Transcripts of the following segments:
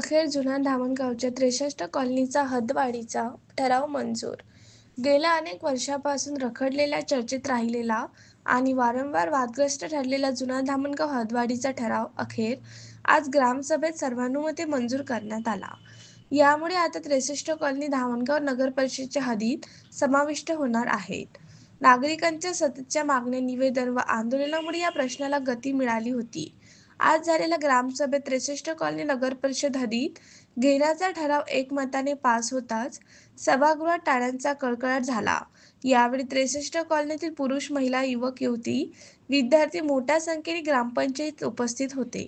अखेर जुना धामणगावच्या 63 कॉलनीचा हद्दवाढीचा ठराव मंजूर। गेल्या अनेक वर्षांपासून रखडलेला, चर्चेत राहिलेला आणि वारंवार वादग्रस्त ठरलेला जुना धामणगाव हद्दवाढीचा ठराव अखेर आज ग्रामसभेत सर्वानुमते मंजूर करण्यात आला। यामुळे आता 63 कॉलनी धामणगाव नगर परिषदेच्या हद्दीत समाविष्ट होणार आहेत। नागरिकांच्या सततच्या मागण्या, निवेदन व आंदोलनामुळे या प्रश्नाला गती मिळाली होती। आज झालेल्या ग्रामसभेत 63 कॉलनी नगर परिषद हद्दीत घेण्याचा ठराव एकमताने पास होताच सभागृहात टाळ्यांचा कडकडाट झाला। यावेळी 63 कॉलनीतील पुरुष, महिला, युवक, युवती, विद्यार्थी मोठ्या संख्येने ग्रामपंचायत उपस्थित होते।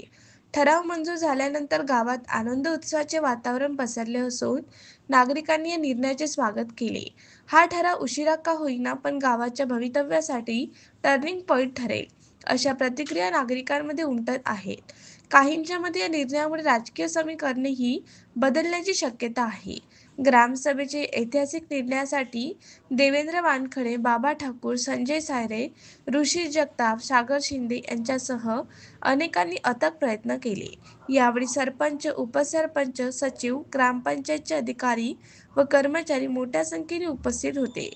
ठराव मंजूर झाल्यानंतर गावात आनंद उत्सवाचे वातावरण पसरले असून नागरिकांनी या निर्णयाचे स्वागत केले। हा ठराव उशिरा का होईना पण गावाच्या भवितव्यासाठी टर्निंग पॉइंट ठरेल, अशा प्रतिक्रिया नागरिकांमध्ये उमटत आहेत। काहींच्या मते या निर्णयामुळे राजकीय समीकरणेही बदलण्याची शक्यता आहे। ग्रामसभेच्या ऐतिहासिक निर्णयासाठी देवेंद्र वानखडे, बाबा ठाकूर, संजय सायरे, ऋषी जगताप, सागर शिंदे यांच्यासह अनेकांनी अथक प्रयत्न केले। यावेळी सरपंच, उपसरपंच, सचिव, ग्रामपंचायतचे अधिकारी व कर्मचारी मोठ्या संख्येने उपस्थित होते।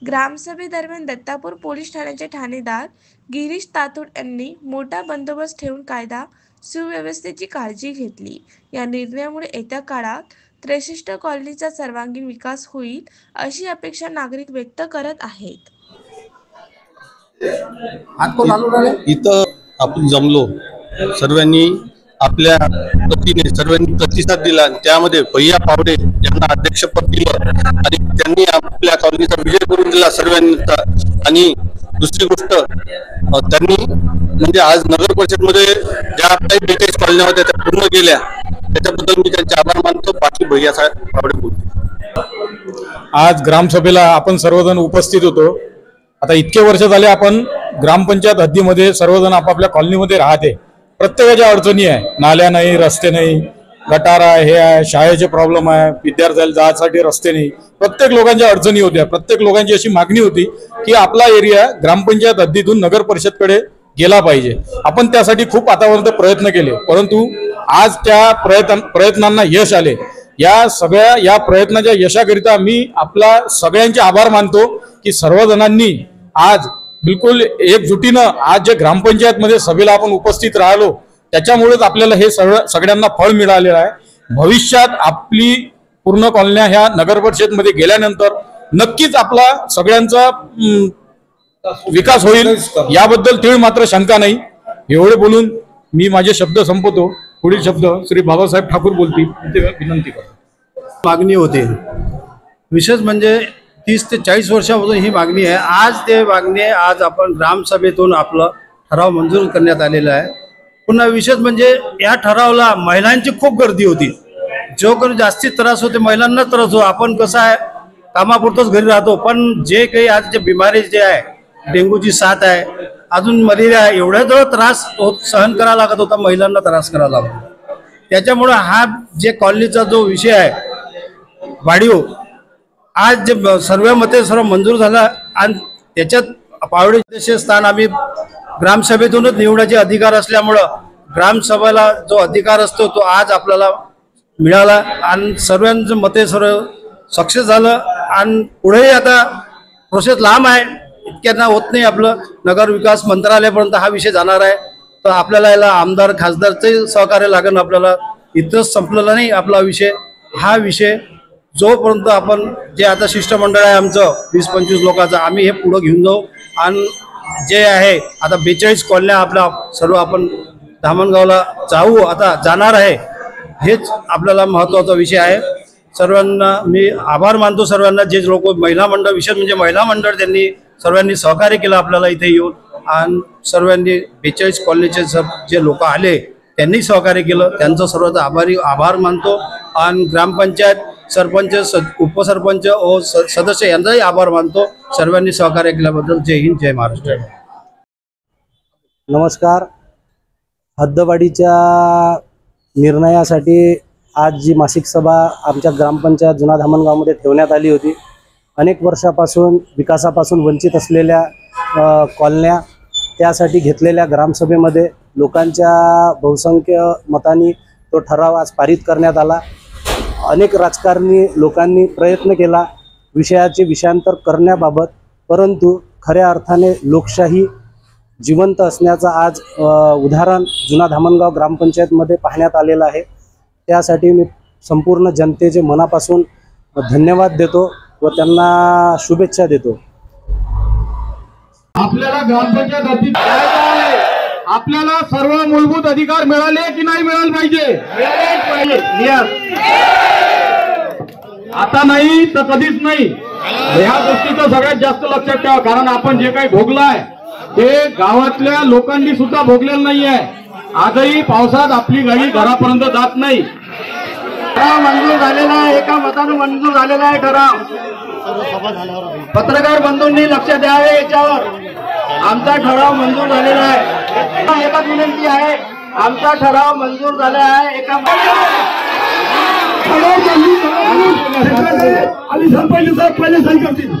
ग्रामसभेदरम्यान दत्तापूर पोलीस ठाण्याचे ठाणेदार गिरीश तातोड यांनी मोठा बंदोबस्त ठेवून कायदा सुव्यवस्थेची काळजी घेतली। या निर्णयामुळे येत्या काळात 63 कॉलनीचा सर्वांगीण विकास होईल, अशी अपेक्षा नागरिक व्यक्त करत आहेत। इथं आपण जमलो, सर्वांनी आपल्या पतीने सर्वांनी प्रतिसाद दिला। त्यामध्ये भैया पावडे यांना अध्यक्षपद दिलं आणि त्यांनी आपल्या कॉलनीचा विजय करून दिला सर्वांनी। आणि दुसरी गोष्ट, त्यांनी म्हणजे आज नगर परिषदमध्ये ज्या काही 42 कॉलन्या होत्या त्या पूर्ण केल्या, त्याच्याबद्दल मी त्यांचे आभार मानतो। बाकी भैया साहेब पावडे बोलतो। आज ग्रामसभेला आपण सर्वजण उपस्थित होतो। आता इतके वर्ष झाले आपण ग्रामपंचायत हद्दीमध्ये सर्वजण आपापल्या कॉलनीमध्ये राहते। प्रत्येकाच्या अडचणी आहे, नाल्या नाही, रस्ते नाही, गटार आहे, हे आहे, शाळेचे प्रॉब्लेम आहे, विद्यार्थ्याला जायसाठी रस्ते नाही, प्रत्येक लोकांच्या अडचणी होत्या। प्रत्येक लोकांची अशी मागणी होती की आपला एरिया ग्रामपंचायत हद्दीतून नगर परिषदकडे गेला पाहिजे। आपण त्यासाठी खूप आतापर्यंत प्रयत्न केले, परंतु आज त्या प्रयत्नांना यश आले। या प्रयत्नाच्या यशाकरिता मी आपला सगळ्यांचे आभार मानतो की सर्वजणांनी आज बिलकुल एकजुटीनं आज जे ग्रामपंचायत मध्ये सभेला आपण उपस्थित राहिलो, त्याच्यामुळेच आपल्याला हे सगळ्यांना फळ मिळालेलं आहे। भविष्यात आपली पूर्ण कॉलन्या ह्या नगर परिषद मध्ये गेल्यानंतर नक्कीच आपला सगळ्यांचा विकास होईल, याबद्दल तीळ मात्र शंका नाही। एवढे बोलून मी माझे शब्द संपवतो। पुढील शब्द श्री बाबासाहेब ठाकूर बोलतील, विनंती करतो। मागणी होते, विशेष म्हणजे 30 ते 40 वर्षापासून ही मागणी आहे। आज ते मागणी आज आपण ग्रामसभेतून आपलं ठराव मंजूर करण्यात आलेला आहे। पुन्हा विशेष म्हणजे या ठरावाला महिलांची खूप गर्दी होती, जो कोणी जास्ती त्रास होते महिलांना त्रास होतो। आपण कसं आहे, कामापुरतच घरी राहतो, पण जे काही आज जे बिमारी जे आहे, डेंग्यूची साथ आहे, अजून मलेरिया आहे, एवढा जो त्रास सहन करावा लागत होता, महिलांना त्रास करावा लागत होता। त्याच्यामुळे हा जे कॉलनीचा जो विषय आहे वाढीव, आज जे सर्व मते सर्व मंजूर झाला आणि त्याच्यात पावडेचे स्थान आम्ही ग्रामसभेतूनच निवडायचे अधिकार असल्यामुळं ग्रामसभेला जो अधिकार असतो तो आज आपल्याला मिळाला आणि सर्वांचं मते सर्व सक्सेस झालं। आणि पुढेही आता प्रोसेस लांब आहे, इतक्यांना होत नाही। आपलं नगर विकास मंत्रालयापर्यंत हा विषय जाणार आहे, तर आपल्याला याला आमदार खासदारचे सहकार्य लागेल। आपल्याला इथंच संपलेला नाही आपला विषय, हा विषय जोपर्यंत आपण जे आता शिष्टमंडळ आहे आमचं 20-25 लोकांचं, आम्ही हे पुढं घेऊन जाऊ। आणि जे आहे आता 42 कॉलन्या आपल्या सर्व आपण धामणगावला जाणार आहे, हेच आपल्याला महत्त्वाचा विषय आहे। सर्वांना मी आभार मानतो, सर्वांना जे लोक महिला मंडळ, विशेष म्हणजे महिला मंडळ, त्यांनी सर्वांनी सहकार्य केलं आपल्याला इथे येऊन। आणि सर्वांनी 42 कॉलनीचे जे लोक आले त्यांनी सहकार्य केलं, त्यांचं सर्वांचा आभार मानतो। आणि ग्रामपंचायत, सरपंच, उपसरपंच व सदस्य यांचाही आभार मानतो। सर्वांनी सहकार्य केल्याबद्दल जय हिंद, जय महाराष्ट्र। नमस्कार। हद्दवाढीच्या निर्णयासाठी आज जी मासिक सभा आमच्या ग्रामपंचायत जुना धामणगावमध्ये ठेवण्यात आली होती, अनेक वर्षापासून विकासापासून वंचित असलेल्या कॉलन्या, त्यासाठी घेतलेल्या ग्रामसभेमध्ये लोकांच्या बहुसंख्य मतांनी तो ठराव आज पारित करण्यात आला. अनेक राजकारणी लोकांनी प्रयत्न केला विषयाचे विषयांतर करण्याबाबत, परंतु खऱ्या अर्थाने लोकशाही जिवंत असण्याचं आज उदाहरण जुना धामणगाव ग्रामपंचायतमध्ये पाहण्यात आलेलं आहे. त्यासाठी मी संपूर्ण जनतेचे मनापासून धन्यवाद देतो व त्यांना शुभेच्छा देतो. आपल्याला ग्रामपंचायत हद्दीत आपल्याला सर्व मूलभूत अधिकार मिळाले की नाही मिळाले पाहिजे? आता नाही तर कधीच नाही. ह्या गोष्टीचं सगळ्यात जास्त लक्षात ठेवा, कारण आपण जे काही भोगलाय ते गावातल्या लोकांनी सुद्धा भोगलेलं नाहीये. आजही पावसात आपली गाडी घरापर्यंत जात नाही. ठराव मंजूर झालेला आहे, एका मतानं मंजूर झालेला आहे ठराव. पत्रकार बंधूंनी लक्ष द्यावे याच्यावर. आमचा ठराव मंजूर झालेला आहे. एकच विनंती आहे, आमचा ठराव मंजूर झाला आहे. एका पहिले सही करतील.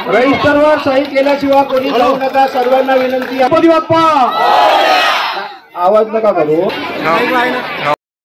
रजिस्टरवर सही केल्याशिवाय कोणी जाऊ नका. सर्वांना विनंती. आवाज नका करू.